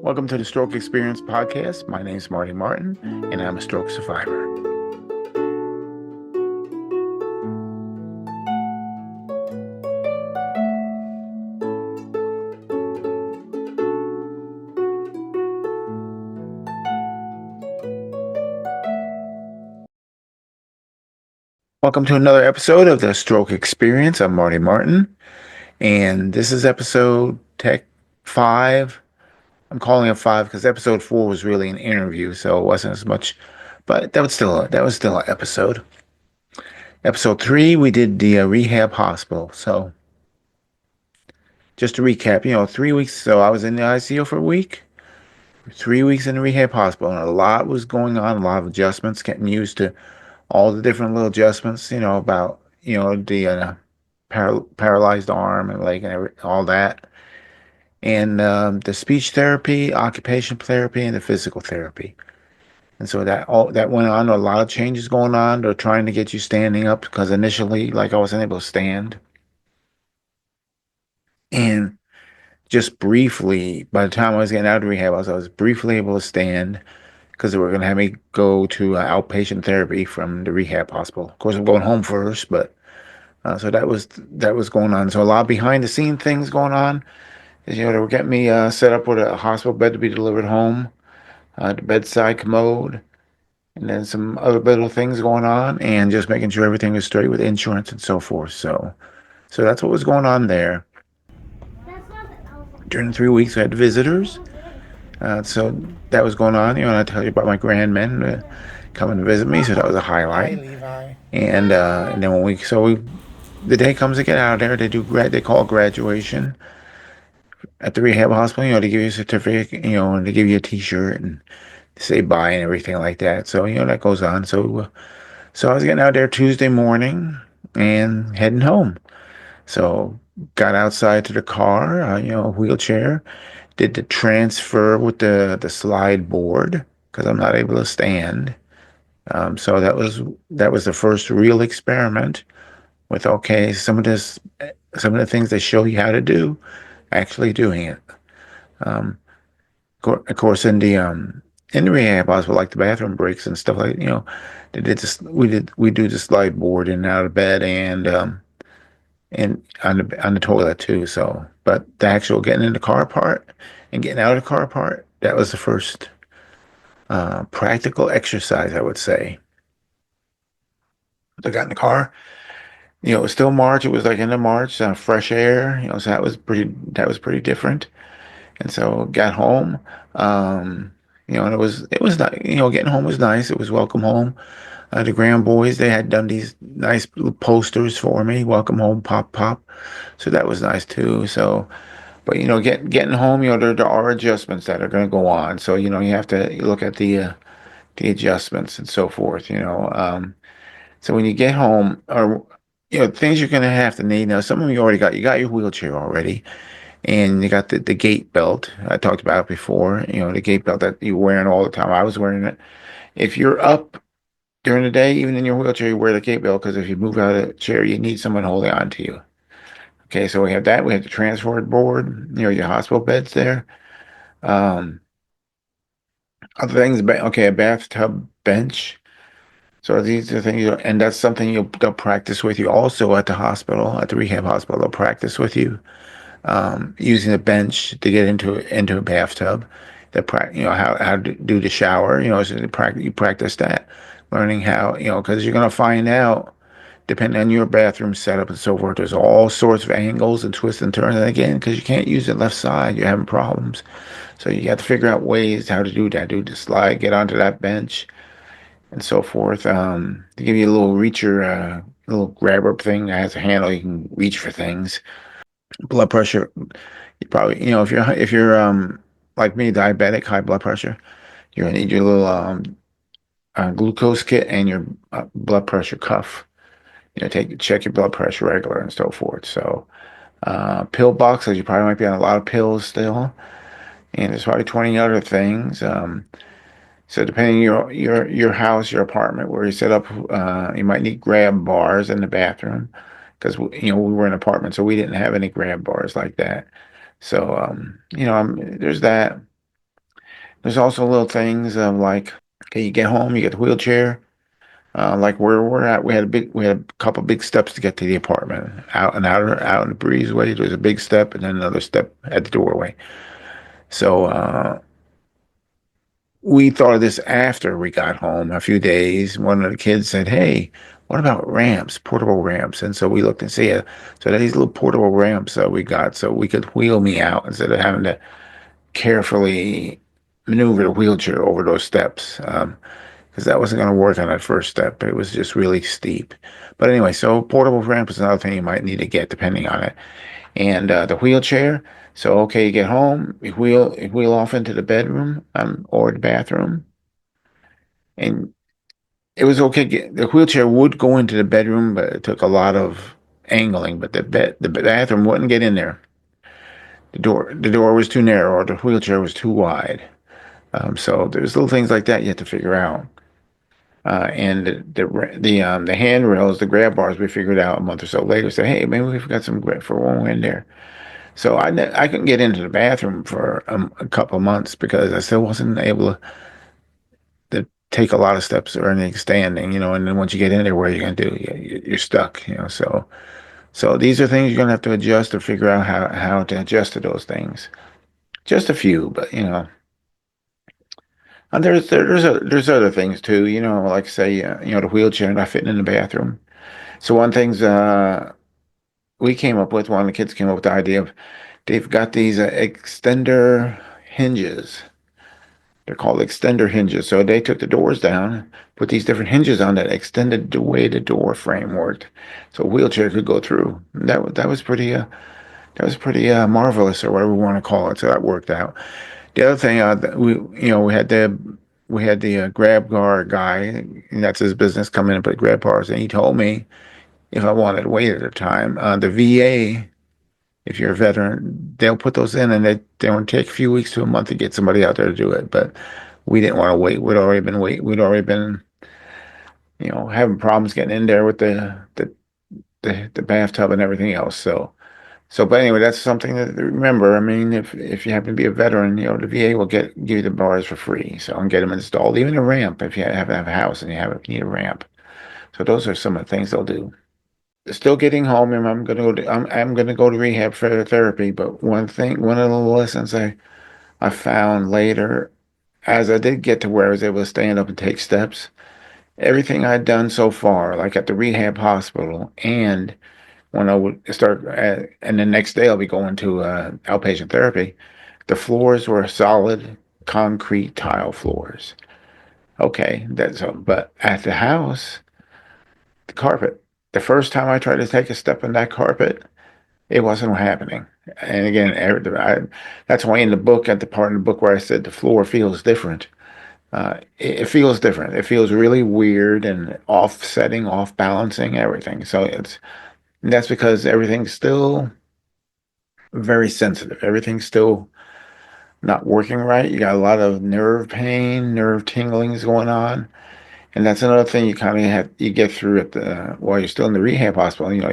Welcome to the Stroke Experience podcast. My name is Marty Martin, and I'm a stroke survivor. Welcome to another episode of the Stroke Experience. I'm Marty Martin, and this is episode Tech 5. I'm calling it 5 because episode 4 was really an interview, so it wasn't as much, but that was still an episode. Episode 3, we did the rehab hospital. So just to recap, 3 weeks. So I was in the ICU for a week. 3 weeks in the rehab hospital, and a lot was going on, a lot of adjustments, getting used to all the different little adjustments, about, the paralyzed arm and leg and all that, and the speech therapy, occupational therapy, and the physical therapy. And so that went on, a lot of changes going on. They're trying to get you standing up because initially, like, I wasn't able to stand. And just briefly, by the time I was getting out of rehab, I was briefly able to stand because they were going to have me go to outpatient therapy from the rehab hospital. Of course, I'm going home first, but so that was going on. So a lot of behind the scene things going on. Is, they were getting me set up with a hospital bed to be delivered home, the bedside commode, and then some other little things going on, and just making sure everything was straight with insurance and so forth. So that's what was going on there. During the 3 weeks, we had visitors. So that was going on, and I tell you about my grandmen coming to visit me, so that was a Hi, highlight. Levi. And then the day comes to get out of there, they call graduation at the rehab hospital. They give you a certificate, and they give you a T-shirt and say bye and everything like that. So that goes on. So I was getting out there Tuesday morning and heading home. So got outside to the car, wheelchair, did the transfer with the slide board because I'm not able to stand. So that was the first real experiment with, okay, some of the things they show you how to do, actually doing it. Um, of course, in the rehab hospital, like the bathroom breaks and stuff, like, they did this. We do the slide board in and out of bed, and on the toilet too. So, but the actual getting in the car part and getting out of the car part, that was the first practical exercise, I would say. I got in the car. It was still March. It was like end of March, fresh air. So that was pretty different. And so got home. And it was not. Getting home was nice. It was welcome home. The grand boys, they had done these nice little posters for me. Welcome home, pop pop. So that was nice too. So, but getting home, there are adjustments that are going to go on. So you have to look at the adjustments and so forth. So when you get home, or things you're going to have to need. Now, some of you already got. You got your wheelchair already, and you got the gait belt. I talked about it before. The gait belt that you're wearing all the time. I was wearing it. If you're up during the day, even in your wheelchair, you wear the gait belt because if you move out of the chair, you need someone holding on to you. Okay, so we have that. We have the transport board, your hospital beds there. Um, Other things, okay, a bathtub bench. So these are things, and that's something they'll practice with you also at the hospital, at the rehab hospital. They'll practice with you using a bench to get into a bathtub. How to do the shower. So you practice that, learning how, because you're gonna find out, depending on your bathroom setup and so forth, there's all sorts of angles and twists and turns. And again, because you can't use the left side, you're having problems. So you have to figure out ways how to do that. Do the slide, get onto that bench, and so forth. They give you a little reacher, little grabber thing that has a handle. You can reach for things. Blood pressure. You probably, if you're like me, diabetic, high blood pressure, you're gonna need your little glucose kit and your blood pressure cuff. Check your blood pressure regular and so forth. So, pill boxes. You probably might be on a lot of pills still, and there's probably 20 other things. So depending your house, your apartment, where you set up, you might need grab bars in the bathroom because we were in an apartment, so we didn't have any grab bars like that. So there's that. There's also little things of like, okay, you get home, you get the wheelchair. Like where we're at, we had a couple big steps to get to the apartment. Out in the breezeway, there's a big step and then another step at the doorway. So we thought of this after we got home a few days. One of the kids said, "Hey, what about ramps, portable ramps?" And so we looked and see it. So these little portable ramps that we got, so we could wheel me out instead of having to carefully maneuver the wheelchair over those steps. Because that wasn't going to work on that first step. It was just really steep. But anyway, so portable ramp is another thing you might need to get depending on it. And the wheelchair. So okay, you get home, you wheel off into the bedroom or the bathroom, and it was okay. The wheelchair would go into the bedroom, but it took a lot of angling. But the bathroom wouldn't get in there. The door was too narrow, or the wheelchair was too wide. So there's little things like that you have to figure out. And the handrails, the grab bars, we figured out a month or so later. Said, hey, maybe we've got some grip for one in there. So I couldn't get into the bathroom for a couple of months because I still wasn't able to take a lot of steps or anything standing, you know. And then once you get in there, what are you gonna do? You're stuck, you know. So these are things you're gonna have to adjust or figure out how to adjust to those things. Just a few, but you know. And there's other things too, you know, like say, you know, the wheelchair not fitting in the bathroom. So one thing's we came up with, one of the kids came up with the idea of they've got these extender hinges. They're called extender hinges. So they took the doors down, put these different hinges on that extended the way the door frame worked, so a wheelchair could go through. That was pretty marvelous, or whatever we want to call it. So that worked out. The other thing, we you know we had the grab bar guy, and that's his business, come in and put grab bars, and he told me if I wanted to wait at a time, the VA, if you're a veteran, they'll put those in, and they only take a few weeks to a month to get somebody out there to do it. But we didn't want to wait. We'd already been, you know, having problems getting in there with the bathtub and everything else. But anyway, that's something to remember. I mean, if you happen to be a veteran, you know, the VA will give you the bars for free, so and get them installed. Even a ramp if you have a house and need a ramp. So those are some of the things they'll do. Still getting home, and I'm gonna go to rehab for therapy. But one of the lessons I found later, as I did get to where I was able to stand up and take steps, everything I'd done so far, like at the rehab hospital, and when I would start, and the next day I'll be going to outpatient therapy, the floors were solid concrete tile floors. Okay, but at the house, the carpet. The first time I tried to take a step on that carpet, it wasn't happening. And again, that's why in the book, at the part in the book where I said the floor feels different, it feels different. It feels really weird and offsetting, off balancing everything. So that's because everything's still very sensitive. Everything's still not working right. You got a lot of nerve pain, nerve tinglings going on. And that's another thing you get through while you're still in the rehab hospital. You know,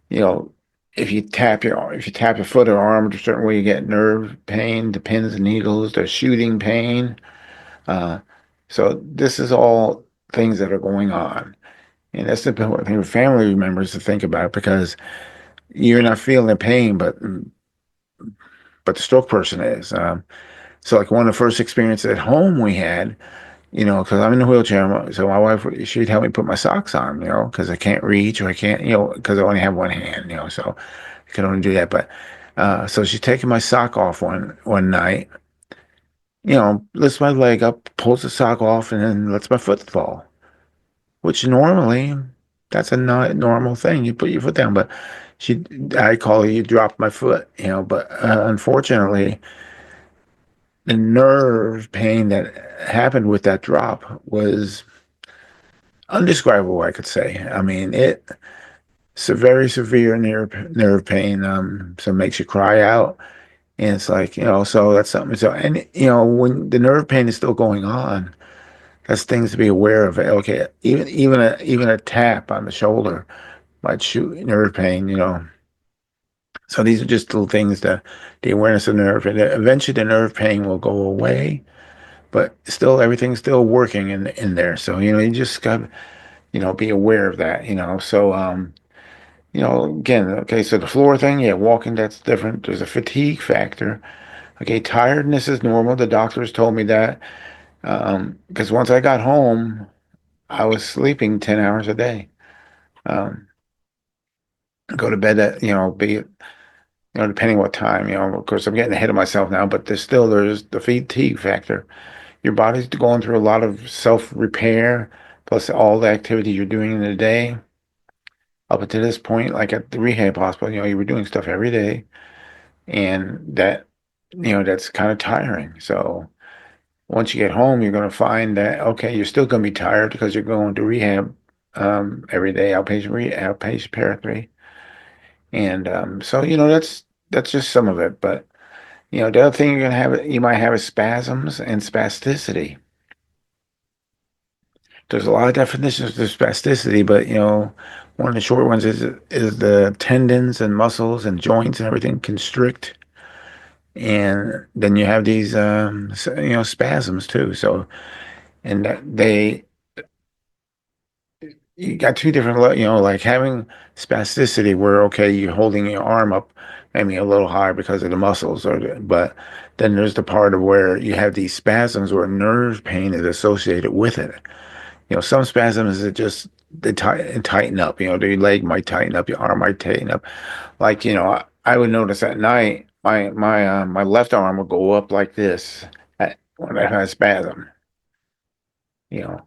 you know, if you tap your foot or arm a certain way, you get nerve pain, the pins and needles, the shooting pain. Uh, so this is all things that are going on. And that's the important thing for family members to think about because you're not feeling the pain, but the stroke person is. So like one of the first experiences at home we had, you know, because I'm in a wheelchair, so my wife, she'd help me put my socks on, you know, because I can't reach or I can't, you know, because I only have one hand, you know, so I can only do that. But so she's taking my sock off one night, you know, lifts my leg up, pulls the sock off, and then lets my foot fall, which normally that's a not normal thing. You put your foot down, but she, I call it you dropped my foot, you know, but unfortunately, the nerve pain that happened with that drop was undescribable, I could say. I mean, it's a very severe nerve pain. So it makes you cry out. And it's like, you know, so that's something. So, and, you know, when the nerve pain is still going on, that's things to be aware of. Okay, even a tap on the shoulder might shoot nerve pain, you know. So these are just little things that the awareness of nerve, and eventually the nerve pain will go away, but still everything's still working in there. So you just got be aware of that. Again, okay, so the floor thing, yeah, walking, that's different. There's a fatigue factor. Okay, tiredness is normal. The doctors told me that. Because once I got home, I was sleeping 10 hours a day. Um, go to bed at, depending what time, of course, I'm getting ahead of myself now, but there's the fatigue factor. Your body's going through a lot of self-repair, plus all the activity you're doing in the day. Up until this point, like at the rehab hospital, you were doing stuff every day, and that's kind of tiring. So once you get home, you're going to find that, okay, you're still going to be tired because you're going to rehab every day, outpatient therapy. And so, that's just some of it. But, the other thing you might have is spasms and spasticity. There's a lot of definitions of spasticity, but, one of the short ones is the tendons and muscles and joints and everything constrict. And then you have these, spasms too. So, and that you got two different, like having spasticity where, okay, you're holding your arm up, maybe a little higher because of the muscles, but then there's the part of where you have these spasms where nerve pain is associated with it. Some spasms that just tighten up. The leg might tighten up, your arm might tighten up. Like, I would notice at night, my left arm would go up like this when I had a spasm. You know.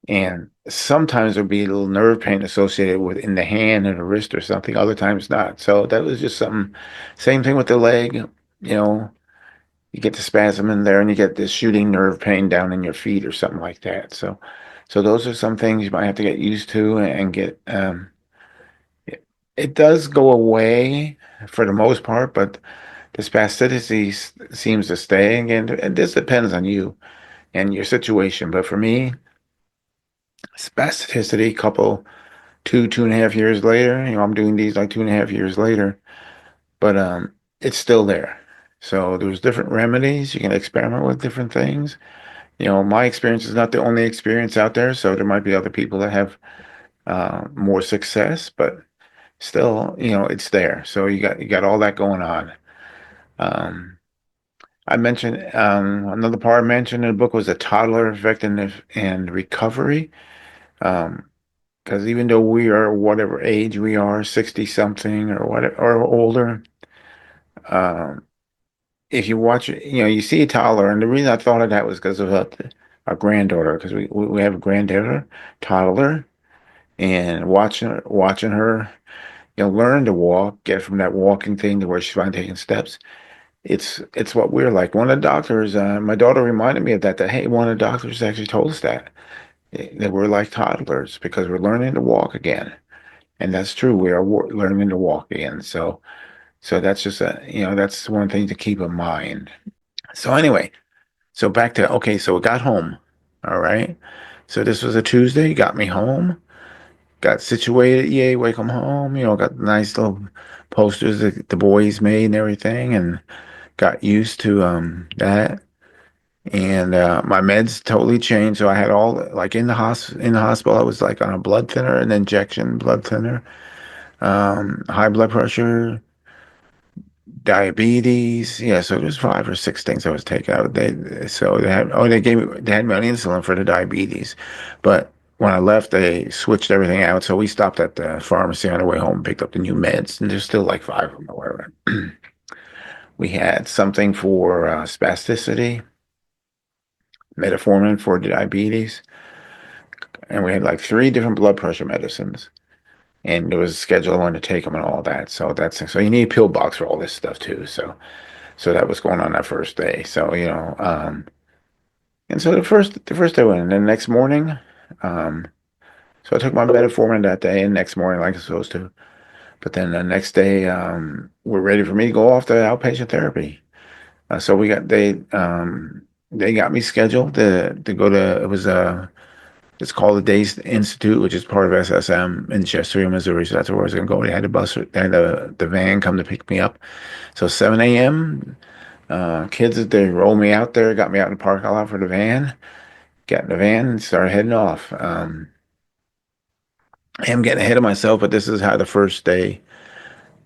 And sometimes there'll be a little nerve pain associated with in the hand and the wrist or something, other times not. So that was just something. Same thing with the leg, you get the spasm in there and you get this shooting nerve pain down in your feet or something like that. So those are some things you might have to get used to and get it does go away for the most part, but the spasticity seems to stay. Again, and this depends on you and your situation. But for me, spasticity couple 2.5 years later. I'm doing these like 2.5 years later, but it's still there. So there's different remedies. You can experiment with different things. My experience is not the only experience out there, so there might be other people that have more success, but still, it's there. So you got all that going on. Um, I mentioned another part I mentioned in the book was a toddler effectiveness and recovery. Um, Because even though we are whatever age we are, 60 something or whatever or older, um, if you watch it, you see a toddler, and the reason I thought of that was because of our granddaughter, because we have a granddaughter, toddler, and watching her, learn to walk, get from that walking thing to where she's finally taking steps. It's what we're like. One of the doctors, my daughter reminded me of that hey, one of the doctors actually told us that we're like toddlers because we're learning to walk again. And that's true. We are learning to walk again. So that's just that's one thing to keep in mind. So anyway, so back to, okay, so we got home. All right. So this was a Tuesday, got me home, got situated. Yay, welcome home. Got nice little posters that the boys made and everything, and got used to that. And my meds totally changed. So I had all like in the hospital, I was like on a blood thinner, an injection blood thinner, high blood pressure, diabetes. Yeah, so there's 5 or 6 things I was taking out. They had me on insulin for the diabetes, but when I left, they switched everything out. So we stopped at the pharmacy on the way home, and picked up the new meds, and there's still like 5 of them or whatever. We had something for spasticity, metformin for diabetes, and we had like 3 different blood pressure medicines. And there was a schedule on to take them and all that. So you need a pill box for all this stuff too. So that was going on that first day. So, and so the first day went, and then the next morning, um, so I took my metformin that day and next morning like I was supposed to. But then the next day, we're ready for me to go off to outpatient therapy. So they got me scheduled to go to, it was It's called the Days Institute, which is part of SSM in Chester, Missouri. So that's where I was going to go. They had they had the van come to pick me up. So 7 a.m. Kids, they rolled me out there, got me out in the parking lot for the van. Got in the van and started heading off. I'm getting ahead of myself, but this is how the first day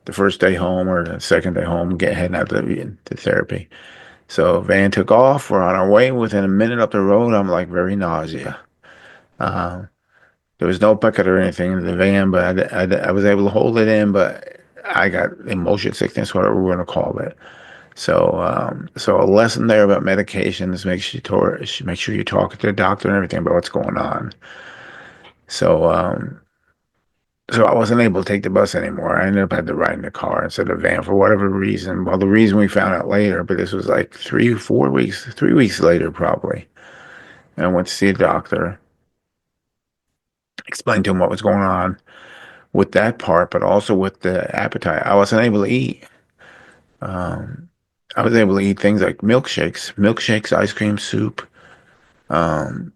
home or the second day home, get heading out to therapy. So van took off. We're on our way. Within a minute up the road, I'm like very nausea. Uh, there was no bucket or anything in the van, but I was able to hold it in. But I got emotion sickness, whatever we're going to call it. So a lesson there about medications: make sure you talk to the doctor and everything about what's going on. So so I wasn't able to take the bus anymore. I ended up had to ride in the car instead of the van for whatever reason. Well, the reason we found out later, but this was like 3 weeks, 3 weeks later probably. And I went to see a doctor, explained to him what was going on with that part, but also with the appetite. I wasn't able to eat. Um, I was able to eat things like milkshakes, ice cream, soup, um,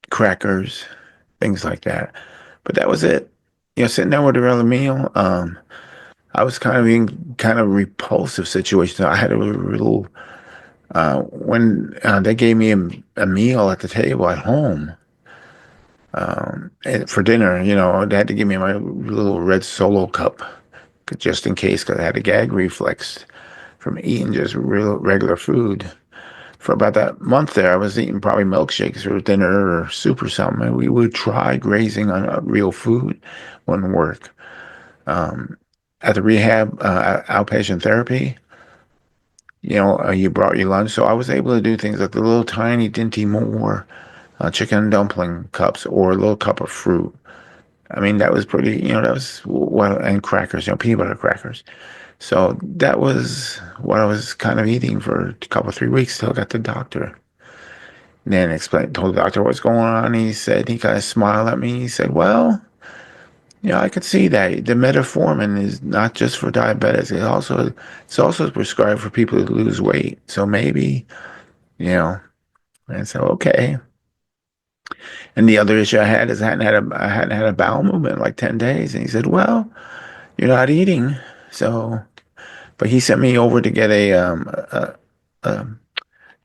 crackers, things like that. But that was it. Sitting there with a regular meal. I was kind of in kind of repulsive situation. I had a little when they gave me a meal at the table at home and for dinner. They had to give me my little red Solo cup just in case, because I had a gag reflex from eating just real regular food. For about that month there, I was eating probably milkshakes for dinner or soup or something. And we would try grazing on real food, wouldn't work. Um, at the rehab, outpatient therapy, you brought your lunch. So I was able to do things like the little tiny Dinty Moore chicken and dumpling cups or a little cup of fruit. I mean, that was pretty, that was what, and crackers, peanut butter crackers. So that was what I was kind of eating for a couple, 3 weeks till I got the doctor. And then told the doctor what's going on. He kind of smiled at me. He said, well, I could see that the metformin is not just for diabetics. It's also prescribed for people who lose weight. So maybe, you know, and so, okay. And the other issue I had is I hadn't had a bowel movement in like 10 days. And he said, well, you're not eating. So, but he sent me over to get a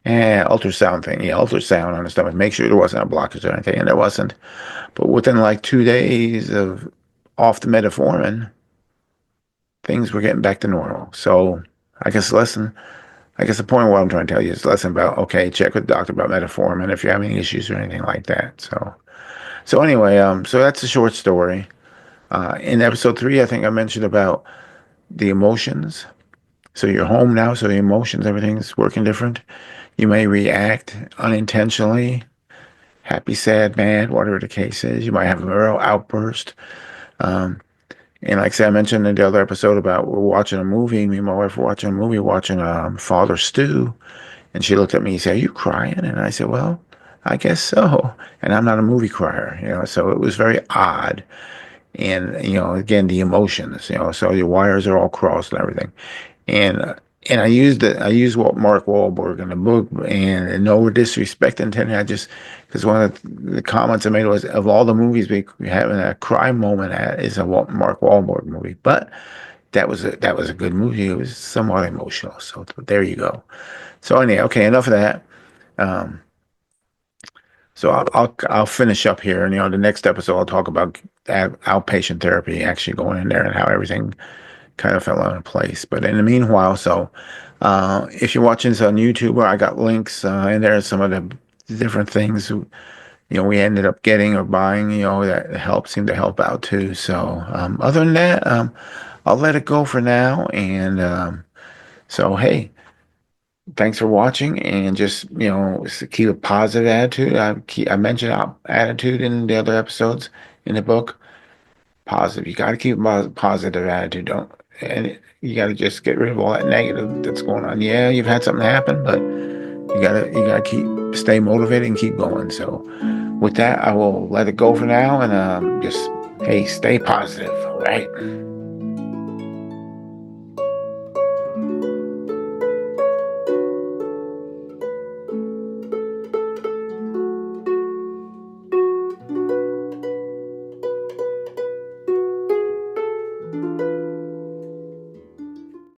ultrasound thing. Yeah, ultrasound on the stomach. Make sure there wasn't a blockage or anything. And there wasn't. But within like 2 days of off the metformin, things were getting back to normal. So I guess the lesson, I guess the point of what I'm trying to tell you is a lesson about, okay, check with the doctor about metformin if you're having issues or anything like that. So anyway, so that's a short story. In episode 3, I think I mentioned about the emotions. So you're home now, so the emotions, everything's working different. You may react unintentionally, happy, sad, mad, whatever the case is. You might have a real outburst. Um, and like I said, I mentioned in the other episode about we're watching a movie. Me and my wife were watching a movie, watching Father Stew. And she looked at me and said, are you crying? And I said, well, I guess so. And I'm not a movie crier, so it was very odd. And, again, the emotions, so your wires are all crossed and everything. And and I used what Mark Wahlberg in the book, and no disrespect intended. Because one of the comments I made was, of all the movies we having a cry moment at is a Mark Wahlberg movie. But that was a good movie. It was somewhat emotional. So there you go. So anyway, okay, enough of that. Um, so I'll finish up here, and the next episode I'll talk about outpatient therapy, actually going in there and how everything kind of fell into place. But in the meanwhile, if you're watching this on YouTube, I got links in there, some of the different things we ended up getting or buying, that seem to help out too. So other than that, I'll let it go for now. And so hey, thanks for watching, and just keep a positive attitude. I mentioned attitude in the other episodes in the book. Positive. You got to keep a positive attitude. Don't, and you got to just get rid of all that negative that's going on. Yeah, you've had something happen, but you gotta stay motivated and keep going. So with that, I will let it go for now, and just, hey, stay positive. All right.